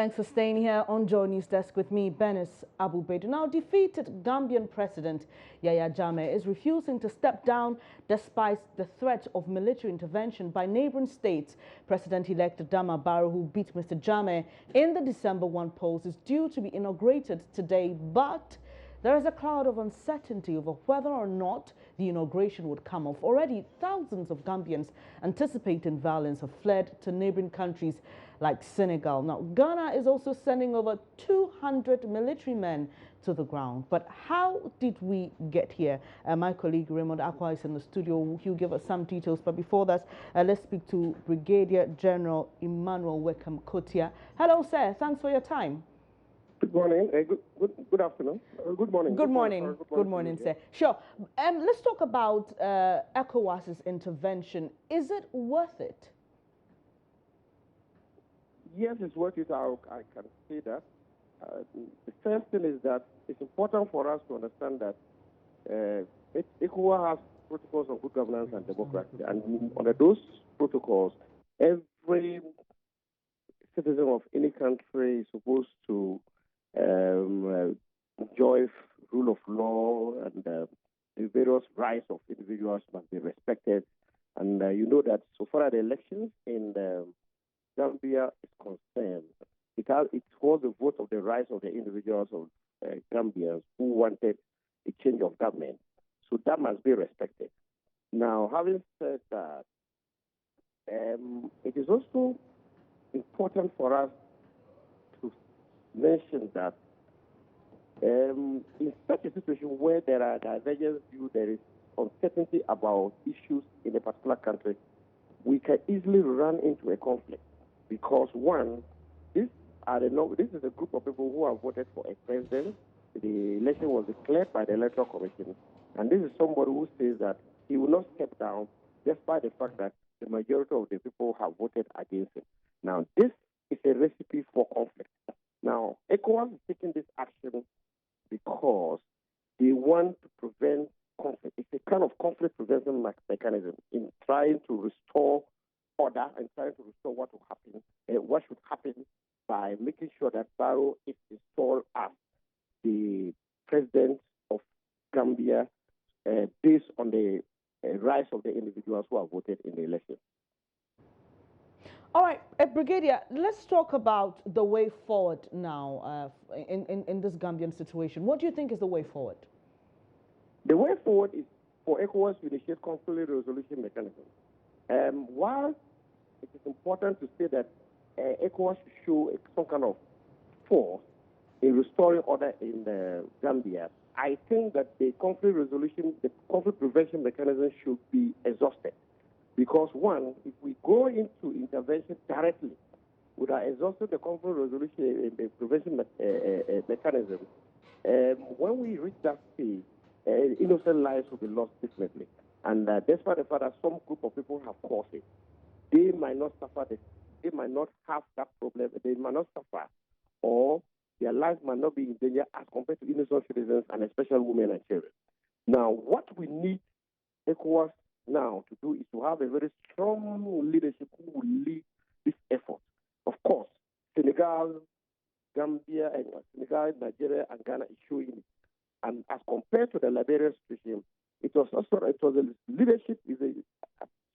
Thanks for staying here on Joy News Desk with me, Benis Abu-Baidoo. Now, defeated Gambian President Yahya Jammeh is refusing to step down despite the threat of military intervention by neighboring states. President-elect Adama Barrow, who beat Mr. Jammeh in the December 1 polls, is due to be inaugurated today, but there is a cloud of uncertainty over whether or not the inauguration would come off. Already, thousands of Gambians anticipating violence have fled to neighboring countries like Senegal. Now, Ghana is also sending over 200 military men to the ground. But how did we get here? My colleague Raymond Akwa is in the studio. He'll give us some details. But before that, let's speak to Brigadier General Emmanuel Wickham Kotia. Hello, sir. Thanks for your time. Good morning. Good afternoon. Good morning. Good morning. Good morning, sir. Sure. Let's talk about ECOWAS's intervention. Is it worth it? Yes, it's worth it. I can say that. The first thing is that it's important for us to understand that ECOWAS has protocols of good governance and democracy. And under those protocols, every citizen of any country is supposed to enjoy rule of law, and the various rights of individuals must be respected. And you know that so far as the elections in Gambia is concerned, it was the vote of the rights of the individuals of Gambians who wanted a change of government. So that must be respected. Now, having said that, it is also important for us to mention that in such a situation where there are divergent views, there is uncertainty about issues in a particular country, we can easily run into a conflict. Because one, this is a group of people who have voted for a president. The election was declared by the Electoral Commission. And this is somebody who says that he will not step down despite the fact that the majority of the people have voted against him. Now, this is a recipe for conflict. Now, ECOWAS is taking this action because they want to prevent conflict. It's a kind of conflict prevention mechanism in trying to restore order and trying to restore what will happen, what should happen by making sure that Barrow is installed as the president of Gambia based on the rights of the individuals who have voted in the election. All right, Brigadier, let's talk about the way forward now in this Gambian situation. What do you think is the way forward? The way forward is for ECOWAS to initiate conflict resolution mechanism. While it is important to say that ECOWAS should show some kind of force in restoring order in Gambia, I think that the conflict prevention mechanism should be exhausted. Because one, if we go into intervention directly without exhausting the conflict resolution the prevention mechanism, when we reach that stage, innocent lives will be lost definitely. And despite the fact that some group of people have caused it, they might not suffer this. They might not have that problem. They might not suffer, or their lives might not be in danger as compared to innocent citizens and especially women and children. Now, what we need ECOWAS now to do is to have a very strong leadership who will lead this effort. Of course, Senegal, Nigeria, and Ghana is showing it. And as compared to the Liberian situation,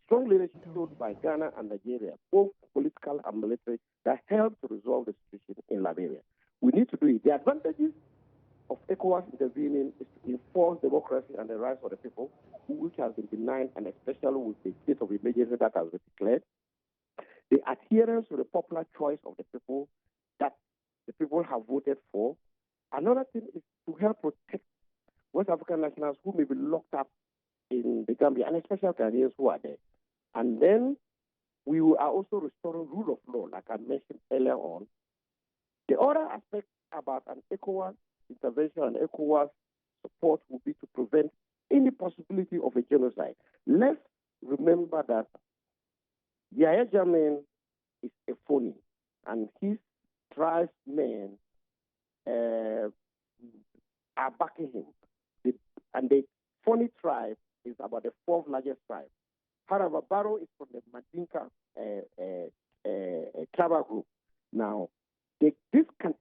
strong leadership showed by Ghana and Nigeria, both political and military, that helped to resolve the situation in Liberia. We need to do it. The advantages of ECOWAS intervening is to enforce democracy and the rights of the people, which has been denied, and especially with the state of emergency that has been declared. The adherence to the popular choice of the people that the people have voted for. Another thing is to help protect West African nationals who may be locked up in the Gambia, and especially Ghanaians who are there. And then we are also restoring rule of law, like I mentioned earlier on. The other aspect about an ECOWAS intervention and ECOWAS support would be to prevent any possibility of a genocide. Let's remember that Yahya Jammeh is a phony, and his tribesmen are backing him. And the phony tribe is about the fourth largest tribe. Adama Barrow is from the Mandinka tribal group. Now, this can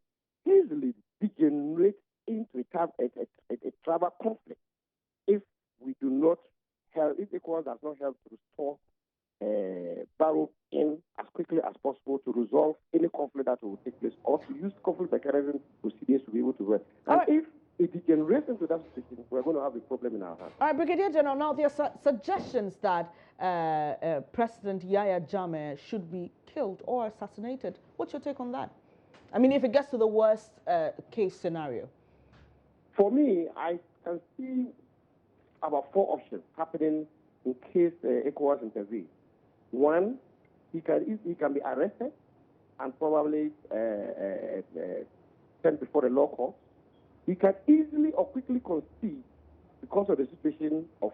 easily degenerate into a tribal conflict if we do not help, if ECOWAS does not help to restore Barrow in as quickly as possible to resolve any conflict that will take place, or to use conflict mechanism procedures to be able to work. And if it degenerates into that situation, we're going to have a problem in our hands. All right, Brigadier General, now there are suggestions that President Yahya Jammeh should be killed or assassinated. What's your take on that? I mean, if it gets to the worst case scenario. For me, I can see about 4 options happening in case ECOWAS intervenes. One, he can be arrested and probably sent before the law court. He can easily or quickly concede because of the situation of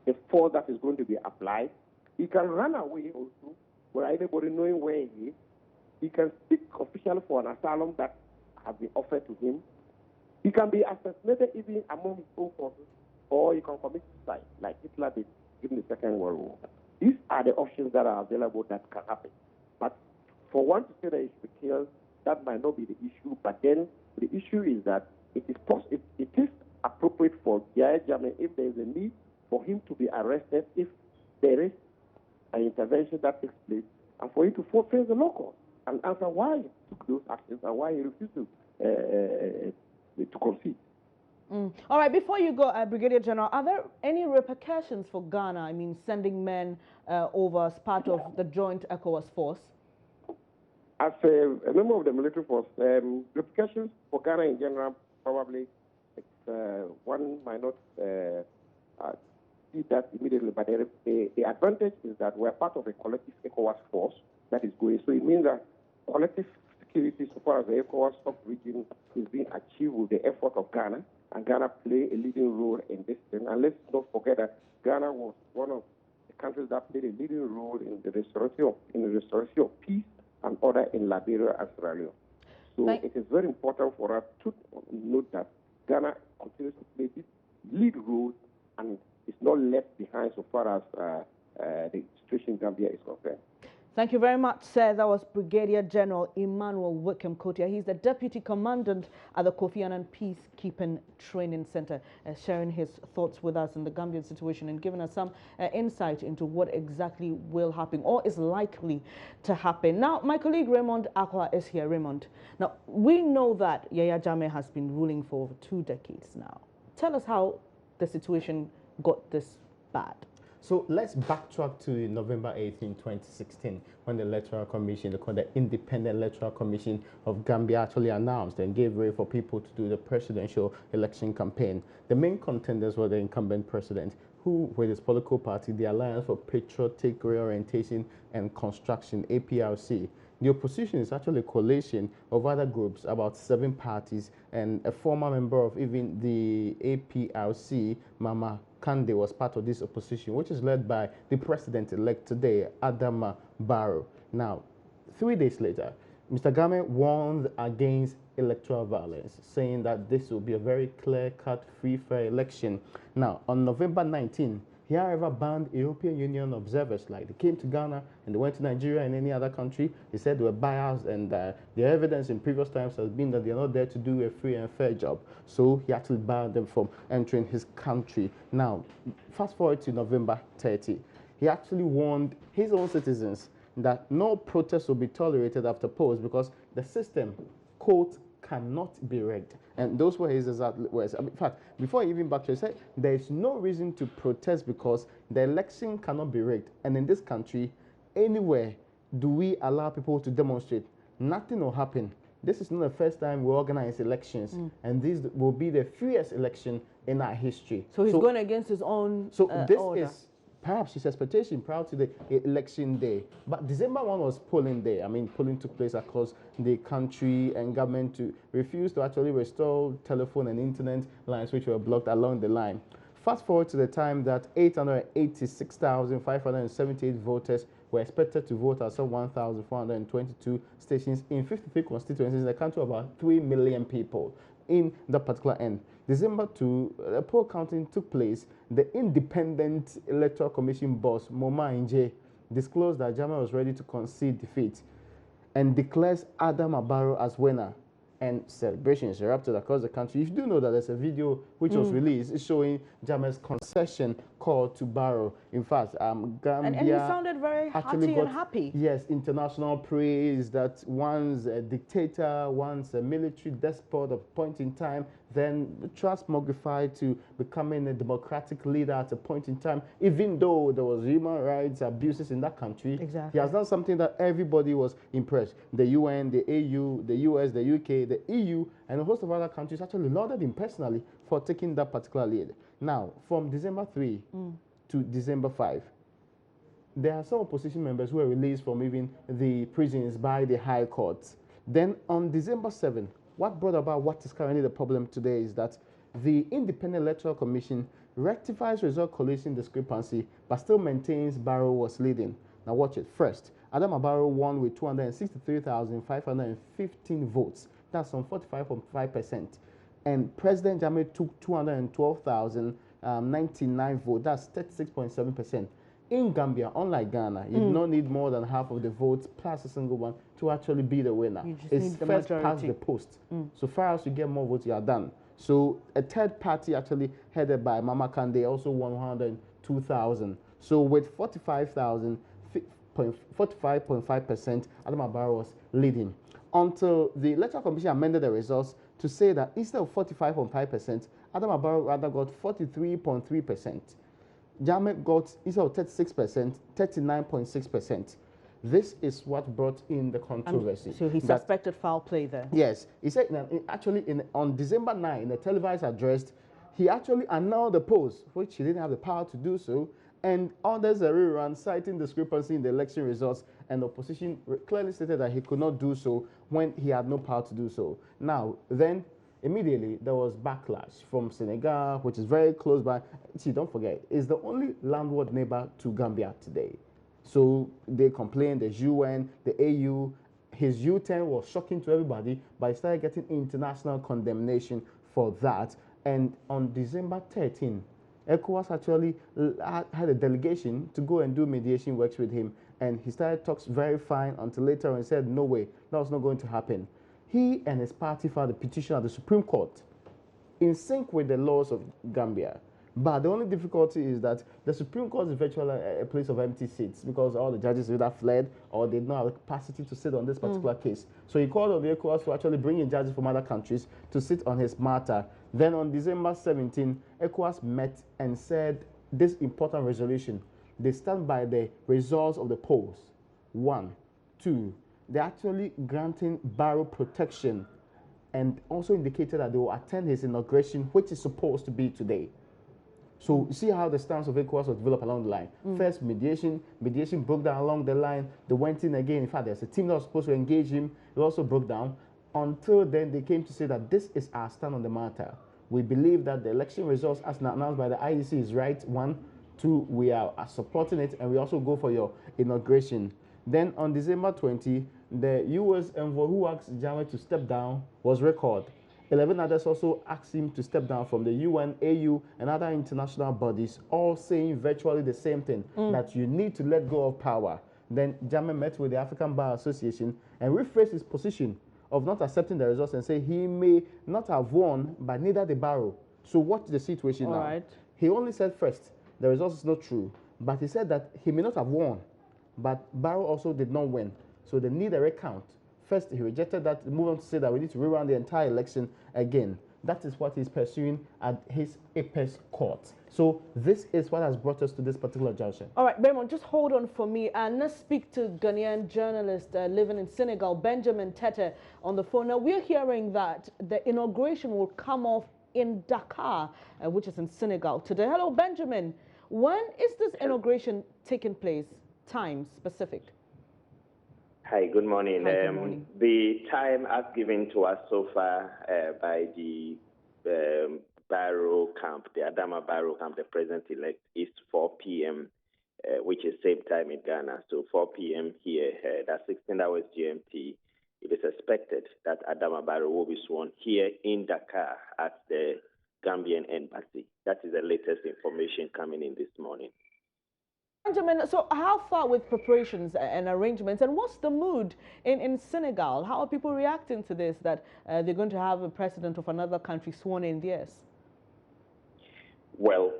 the force that is going to be applied. He can run away also without anybody knowing where he is. He can seek officially for an asylum that has been offered to him. He can be assassinated even among his own forces, or he can commit suicide like Hitler did during the Second World War. These are the options that are available that can happen. But for one to say that he should be killed, that might not be the issue. But then the issue is that it is appropriate for Yahya Jammeh, if there is a need for him to be arrested, if there is an intervention that takes place, and for him to face the law court and answer why he took those actions and why he refused to concede. All right, before you go, Brigadier General, are there any repercussions for Ghana? I mean, sending men over as part of the joint ECOWAS force? As a member of the military force, repercussions for Ghana in general, probably one might not see that immediately, but the advantage is that we're part of a collective ECOWAS force that is going. So it means that collective security, so far as the ECOWAS sub-region, is being achieved with the effort of Ghana, and Ghana play a leading role in this thing. And let's not forget that Ghana was one of the countries that played a leading role in the restoration of peace and order in Liberia and Sierra Leone. So it is very important for us to note that Ghana continues to play this lead role and is not left behind so far as the situation in Gambia is concerned. Thank you very much, sir. That was Brigadier General Emmanuel Wickham Kotia. He's the Deputy Commandant at the Kofi Annan Peacekeeping Training Center, sharing his thoughts with us in the Gambian situation and giving us some insight into what exactly will happen or is likely to happen. Now, my colleague Raymond Akwa is here. Raymond, now, we know that Yahya Jammeh has been ruling for over 2 decades now. Tell us how the situation got this bad. So let's backtrack to November 18, 2016, when the Electoral Commission, the Independent Electoral Commission of Gambia, actually announced and gave way for people to do the presidential election campaign. The main contenders were the incumbent president, who, with his political party, the Alliance for Patriotic Reorientation and Construction, APRC. The opposition is actually a coalition of other groups, about 7 parties, and a former member of even the APRC, Mama Kande, was part of this opposition, which is led by the president-elect today, Adama Barrow. Now, 3 days later, Mr. Jammeh warned against electoral violence, saying that this will be a very clear-cut, free, fair election. Now, on November 19, he, however, banned European Union observers. Like, they came to Ghana and they went to Nigeria and any other country. He said they were biased, and the evidence in previous times has been that they're not there to do a free and fair job. So he actually banned them from entering his country. Now, fast forward to November 30. He actually warned his own citizens that no protest will be tolerated after polls because the system, quote, cannot be rigged. And those were his exact words. In fact, before he even backtracked, he said there is no reason to protest because the election cannot be rigged. And in this country, anywhere do we allow people to demonstrate, nothing will happen. This is not the first time we organize elections, and this will be the freest election in our history. So he's going against his own this order. Is perhaps his expectation prior to the election day. But December 1 was polling day. I mean, polling took place across the country, and government refused to actually restore telephone and internet lines which were blocked along the line. Fast forward to the time that 886,578 voters were expected to vote at some 1,422 stations in 53 constituencies in the country, about 3 million people in that particular end. December 2, the poll counting took place. The Independent Electoral Commission boss, Moma Inje, disclosed that Jammeh was ready to concede defeat. and declares Adama Barrow as winner. And celebrations erupted across the country. If you do know that there's a video which was released showing Jammeh's concession call to Barrow. In fact, Gambia And he sounded very actually hearty got, and happy. yes, international praise that once a dictator, once a military despot at a point in time, then transmogrified to becoming a democratic leader at a point in time, even though there was human rights abuses in that country. Exactly. He has done something that everybody was impressed. The UN, the AU, the US, the UK, the EU, and a host of other countries actually lauded him personally for taking that particular lead. Now, from December 3 to December 5, there are some opposition members who were released from even the prisons by the High Court. Then on December 7, what brought about what is currently the problem today is that the Independent Electoral Commission rectifies result collation discrepancy but still maintains Barrow was leading. Now watch it. First, Adama Barrow won with 263,515 votes. That's on 45.5%. And President Jammeh took 212,099 votes. That's 36.7%. In Gambia, unlike Ghana, you do not need more than half of the votes plus a single one to actually be the winner. You just It's need the first majority. past the post. So far as you get more votes, you are done. So a third party actually headed by Mama Kande also won 102,000. So with 45.5%, Adama Barrow was leading. Until the Electoral Commission amended the results to say that instead of 45.5%, Adama Barrow rather got 43.3%. Jammeh got, instead of 36%, 39.6%. This is what brought in the controversy. So he suspected foul play there. Yes. He said, on December 9, in a televised address, he actually annulled the polls, which he didn't have the power to do so, and others a rerun, citing discrepancy in the election results, and the opposition clearly stated that he could not do so when he had no power to do so. Now, then, immediately, there was backlash from Senegal, which is very close by. See, don't forget, it's the only landward neighbor to Gambia today. So they complained, the UN, the AU, his U-turn was shocking to everybody, but he started getting international condemnation for that. And on December 13, ECOWAS actually had a delegation to go and do mediation works with him, and he started talks very fine until later on said, no way, that was not going to happen. He and his party filed a petition at the Supreme Court in sync with the laws of Gambia. But the only difficulty is that the Supreme Court is virtually a place of empty seats because all the judges either fled or they did not have the capacity to sit on this particular case. So he called on the ECOWAS to actually bring in judges from other countries to sit on his matter. Then on December 17, ECOWAS met and said this important resolution. They stand by the results of the polls. 1, 2, they're actually granting Barrow protection and also indicated that they will attend his inauguration, which is supposed to be today. So you see how the stance of ECOWAS was developed along the line. First, mediation broke down along the line. They went in again. In fact, there's a team that was supposed to engage him. It also broke down. Until then, they came to say that this is our stand on the matter. We believe that the election results as announced by the IEC is right. 1, 2, we are supporting it, and we also go for your inauguration. Then on December 20, the U.S. envoy who asked Jammeh to step down was recalled. 11 others also asked him to step down from the UN, AU, and other international bodies, all saying virtually the same thing, that you need to let go of power. Then Jammeh met with the African Bar Association and rephrased his position of not accepting the results and say he may not have won, but neither the Barrow. So what's the situation now? Right. He only said first, the results is not true, but he said that he may not have won, but Barrow also did not win. So they need a recount. First, he rejected that, moved on to say that we need to rerun the entire election again. That is what he's pursuing at his apex court. So this is what has brought us to this particular junction. All right, Raymond, just hold on for me and let's speak to Ghanaian journalist living in Senegal, Benjamin Tete, on the phone. Now, we're hearing that the inauguration will come off in Dakar, which is in Senegal today. Hello, Benjamin. When is this inauguration taking place? Time specific? Hi, good morning. Hi, good morning. The time as given to us so far by the Barrow camp, the Adama Barrow camp, the president-elect, is 4 p.m., which is same time in Ghana. So 4 p.m. here, that's 16 hours GMT. It is expected that Adama Barrow will be sworn here in Dakar at the Gambian embassy. That is the latest information coming in this morning. Benjamin, so how far with preparations and arrangements, and what's the mood in Senegal? How are people reacting to this, that they're going to have a president of another country sworn in? Yes. Well,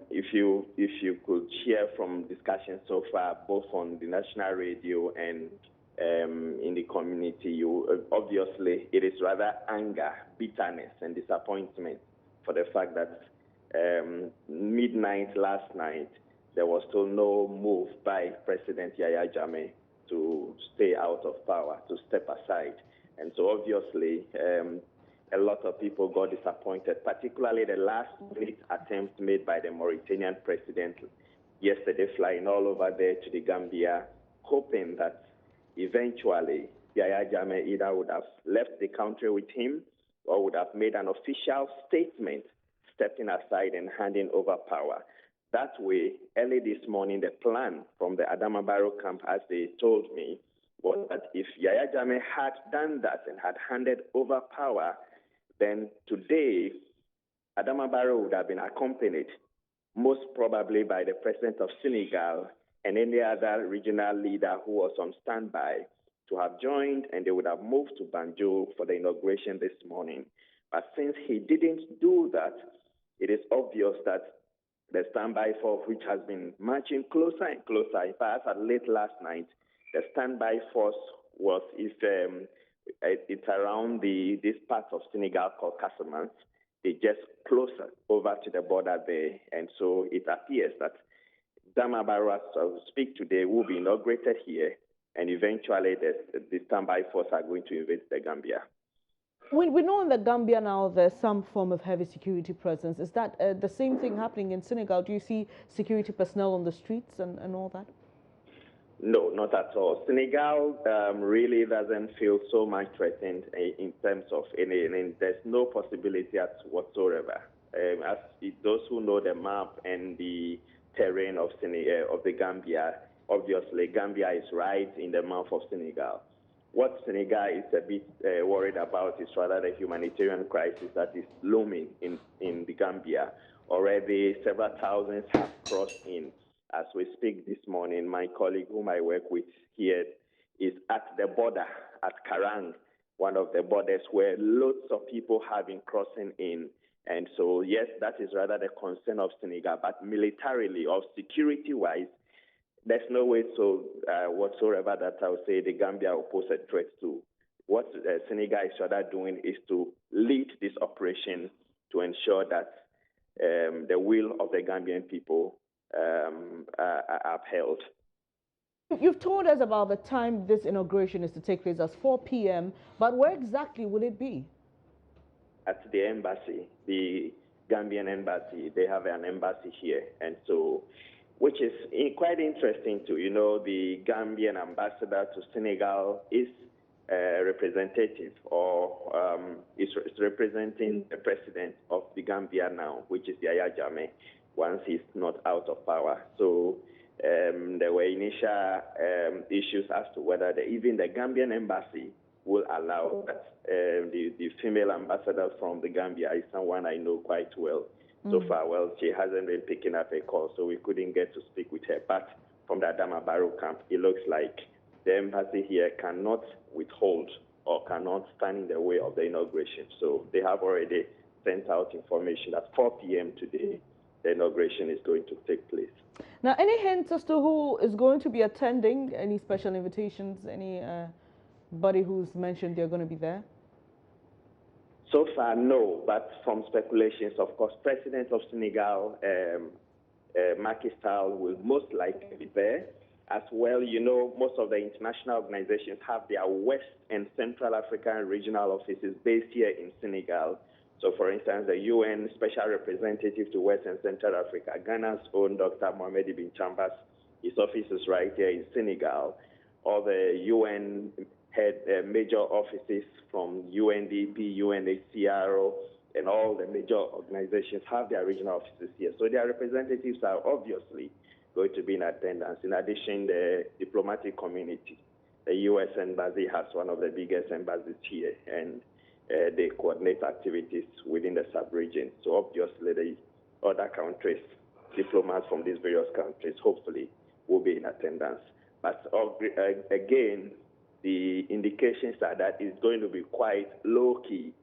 if you could hear from discussions so far, both on the national radio and in the community, you obviously it is rather anger, bitterness, and disappointment for the fact that midnight last night there was still no move by President Yahya Jammeh to stay out of power, to step aside, and so obviously. A lot of people got disappointed, particularly the last-minute attempt made by the Mauritanian president yesterday, flying all over there to the Gambia, hoping that eventually Yahya Jammeh either would have left the country with him or would have made an official statement stepping aside and handing over power. That way, early this morning, the plan from the Adama Barrow camp, as they told me, was that if Yahya Jammeh had done that and had handed over power, then today, Adama Barrow would have been accompanied, most probably by the president of Senegal and any other regional leader who was on standby to have joined, and they would have moved to Banjul for the inauguration this morning. But since he didn't do that, it is obvious that the standby force, which has been marching closer and closer, in fact, at late last night, the standby force was, it's around this part of Senegal called Casamance. They just closer over to the border there. And so it appears that Adama Barrow, as we speak today, will be inaugurated here. And eventually the standby force are going to invade the Gambia. We know in the Gambia now there's some form of heavy security presence. Is that the same thing happening in Senegal? Do you see security personnel on the streets and all that? No, not at all. Senegal really doesn't feel so much threatened in terms of any, and there's no possibility whatsoever. As those who know the map and the terrain of the Gambia, obviously Gambia is right in the mouth of Senegal. What Senegal is a bit worried about is rather the humanitarian crisis that is looming in the Gambia. Already several thousands have crossed in. As we speak this morning, my colleague whom I work with here is at the border at Karang, one of the borders where lots of people have been crossing in. And so, yes, that is rather the concern of Senegal, but militarily or security-wise, there's no way whatsoever that I would say the Gambia will pose a threat to. What Senegal is rather doing is to lead this operation to ensure that the will of the Gambian people are upheld. You've told us about the time this inauguration is to take place as 4 p.m., but where exactly will it be? At the embassy, the Gambian embassy. They have an embassy here, and so, which is quite interesting too. You know, the Gambian ambassador to Senegal is representative or is representing the president of the Gambia now, which is Yahya Jammeh, once he's not out of power. So there were initial issues as to whether even the Gambian embassy will allow that. The female ambassador from the Gambia is someone I know quite well. So far, well, she hasn't been picking up a call, so we couldn't get to speak with her. But from the Adama Barrow camp, it looks like the embassy here cannot withhold or cannot stand in the way of the inauguration. So they have already sent out information at 4 p.m. today, the inauguration is going to take place. Now, any hints as to who is going to be attending? Any special invitations? Anybody who's mentioned they're going to be there? So far, no, but from speculations, of course, President of Senegal, Macky Sall, will most likely be there. As well, you know, most of the international organizations have their West and Central African regional offices based here in Senegal. So, for instance, the UN Special Representative to West and Central Africa, Ghana's own Dr. Mohamed Ibn Chambas, his office is right here in Senegal. All the UN major offices from UNDP, UNHCR, and all the major organizations have their regional offices here. So their representatives are obviously going to be in attendance. In addition, the diplomatic community, the U.S. Embassy has one of the biggest embassies here, and they coordinate activities within the sub-region. So obviously the other countries diplomats from these various countries, hopefully, will be in attendance. But again, the indications are that it's going to be quite low-key,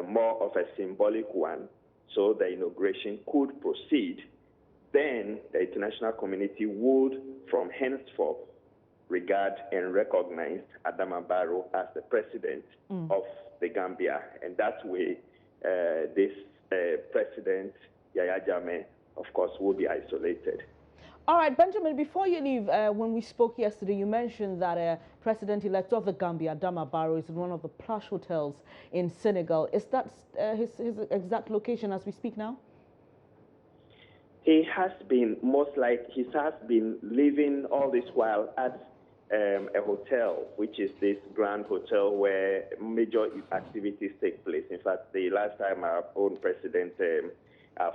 more of a symbolic one, so the inauguration could proceed. Then the international community would, from henceforth, regard and recognize Adama Barrow as the president of the Gambia. And that way, this president, Yaya Jammeh, of course, will be isolated. All right, Benjamin, before you leave, when we spoke yesterday, you mentioned that President-elect of the Gambia, Adama Barrow, is in one of the plush hotels in Senegal. Is that his exact location as we speak now? He has been, he has been living all this while at a hotel, which is this grand hotel where major activities take place. In fact, the last time our own president,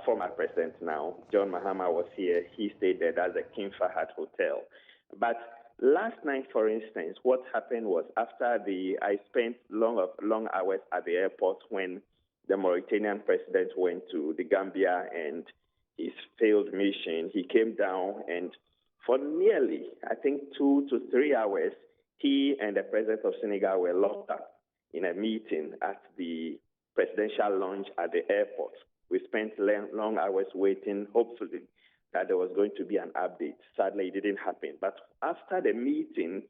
former president now, John Mahama, was here, he stayed there. That's the King Fahad Hotel. But last night, for instance, what happened was after I spent long hours at the airport when the Mauritanian president went to the Gambia and his failed mission. He came down, and for nearly, I think, 2 to 3 hours, he and the president of Senegal were locked up in a meeting at the presidential lounge at the airport. We spent long hours waiting, hopefully, that there was going to be an update. Sadly, it didn't happen. But after the meeting,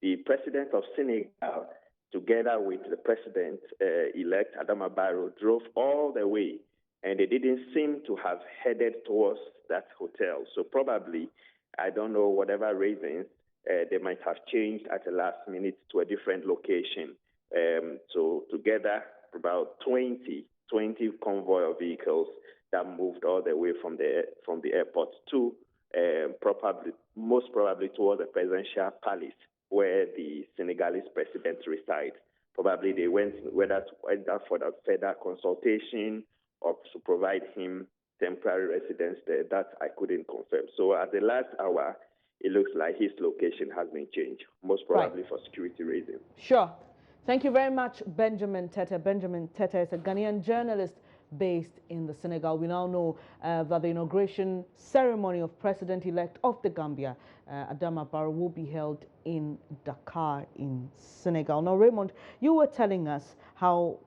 the president of Senegal, together with the president-elect Adama Barrow, drove all the way, and they didn't seem to have headed towards that hotel. So probably, I don't know, whatever reasons, they might have changed at the last minute to a different location. So together, about 20 convoy of vehicles that moved all the way from the airport to most probably towards the presidential palace where the Senegalese president resides. Probably they went whether for the further consultation or to provide him temporary residence there. That I couldn't confirm. So at the last hour, it looks like his location has been changed, most probably for security reasons. Sure. Thank you very much, Benjamin Tete. Benjamin Tete is a Ghanaian journalist based in the Senegal. We now know that the inauguration ceremony of President-elect of the Gambia, Adama Barrow, will be held in Dakar in Senegal. Now, Raymond, you were telling us how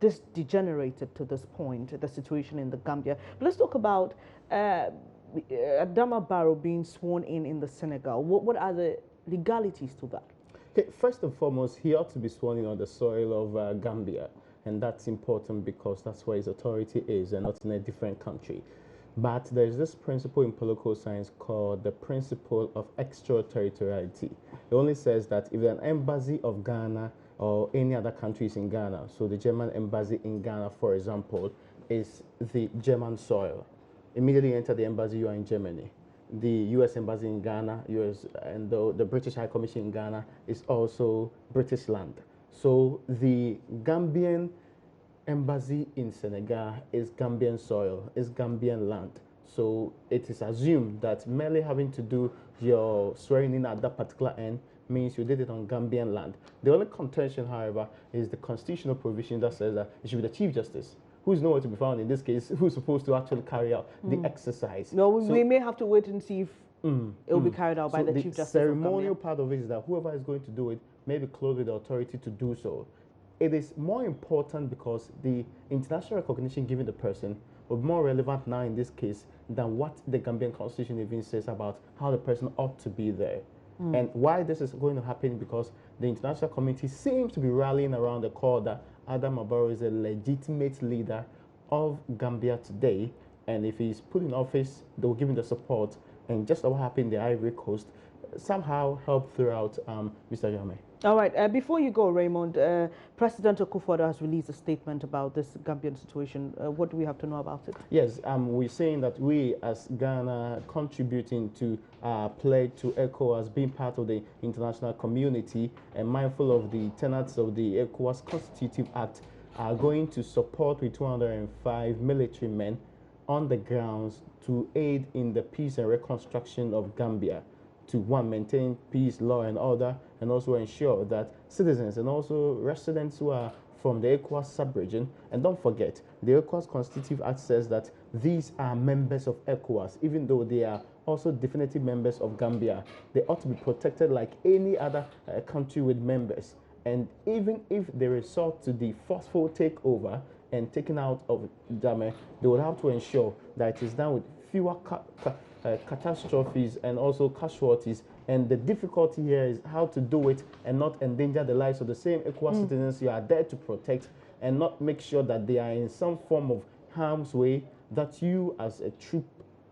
this degenerated to this point, the situation in the Gambia. But let's talk about Adama Barrow being sworn in the Senegal. What are the legalities to that? Okay, first and foremost, he ought to be sworn in on the soil of Gambia. And that's important because that's where his authority is and not in a different country. But there's this principle in political science called the principle of extraterritoriality. It only says that if an embassy of Ghana or any other country is in Ghana, so the German embassy in Ghana, for example, is the German soil. Immediately enter the embassy, you are in Germany. The U.S. embassy in Ghana, and the British High Commission in Ghana is also British land. So the Gambian embassy in Senegal is Gambian soil, is Gambian land. So it is assumed that merely having to do your swearing in at that particular end means you did it on Gambian land. The only contention, however, is the constitutional provision that says that it should be the Chief Justice, who is nowhere to be found in this case, who's supposed to actually carry out the exercise. No, we may have to wait and see if it will be carried out by the Chief Justice. The ceremonial part of it is that whoever is going to do it may be clothed with the authority to do so. It is more important because the international recognition given the person will be more relevant now in this case than what the Gambian constitution even says about how the person ought to be there. And why this is going to happen because the international community seems to be rallying around the call that Adama Barrow is a legitimate leader of Gambia today, and if he's put in office, they will give him the support. And just what happened in the Ivory Coast somehow helped throughout Mr. Jammeh. All right. Before you go, Raymond, President Akufo-Addo has released a statement about this Gambian situation. What do we have to know about it? Yes, we're saying that we as Ghana contributing to pledge to ECOWAS, being part of the international community and mindful of the tenets of the ECOWAS Constitutive Act, are going to support with 205 military men on the grounds to aid in the peace and reconstruction of Gambia, to maintain peace, law and order, and also ensure that citizens and also residents who are from the ECOWAS sub-region. And don't forget, the ECOWAS Constitutive Act says that these are members of ECOWAS, even though they are also definitive members of Gambia. They ought to be protected like any other country with members. And even if they resort to the forceful takeover and taking out of Jammeh, they would have to ensure that it is done with fewer catastrophes and also casualties. And the difficulty here is how to do it and not endanger the lives of the same ECOWAS citizens you are there to protect, and not make sure that they are in some form of harm's way that you as a troop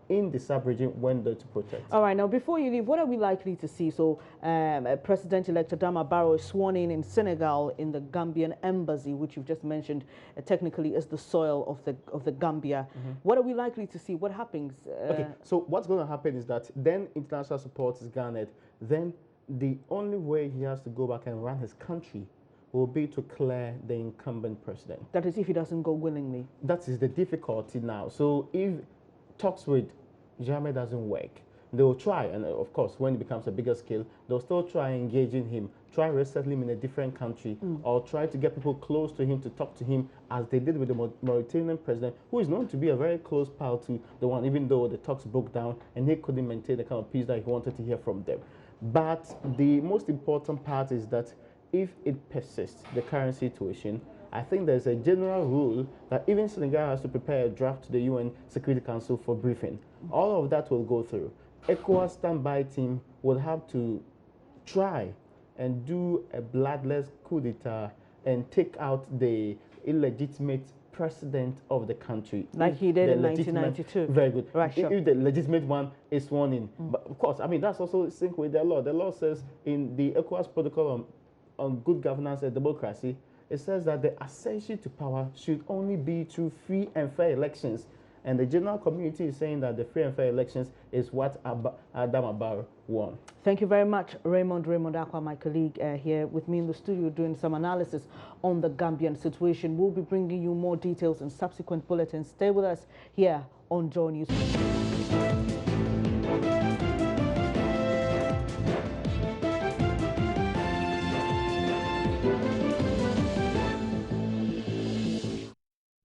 in the sub-region went there to protect. All right, now before you leave, what are we likely to see? So President-elect Adama Barrow is sworn in Senegal in the Gambian embassy, which you've just mentioned technically is the soil of the Gambia. What are we likely to see? What happens? Okay, so what's going to happen is that then international support is garnered. Then the only way he has to go back and run his country will be to clear the incumbent president. That is, if he doesn't go willingly. That is the difficulty now. So if talks with Jammeh doesn't work, they will try, and of course when it becomes a bigger scale, they'll still try engaging him, try resettle him in a different country, or try to get people close to him to talk to him, as they did with the Mauritanian president, who is known to be a very close pal to the one, even though the talks broke down and he couldn't maintain the kind of peace that he wanted to hear from them. But the most important part is that if it persists, the current situation, I think there's a general rule that even Senegal has to prepare a draft to the UN Security Council for briefing. All of that will go through. ECOWAS standby team will have to try and do a bloodless coup d'etat and take out the illegitimate president of the country. Like he did in 1992. Very good. Right, sure. If the legitimate one is sworn in. But of course, I mean, that's also sync with the law. The law says in the ECOWAS protocol on good governance and democracy, it says that the accession to power should only be through free and fair elections. And the general community is saying that the free and fair elections is what Adama Barrow won. Thank you very much, Raymond Akwa, my colleague here with me in the studio doing some analysis on the Gambian situation. We'll be bringing you more details in subsequent bulletins. Stay with us here on Joy News.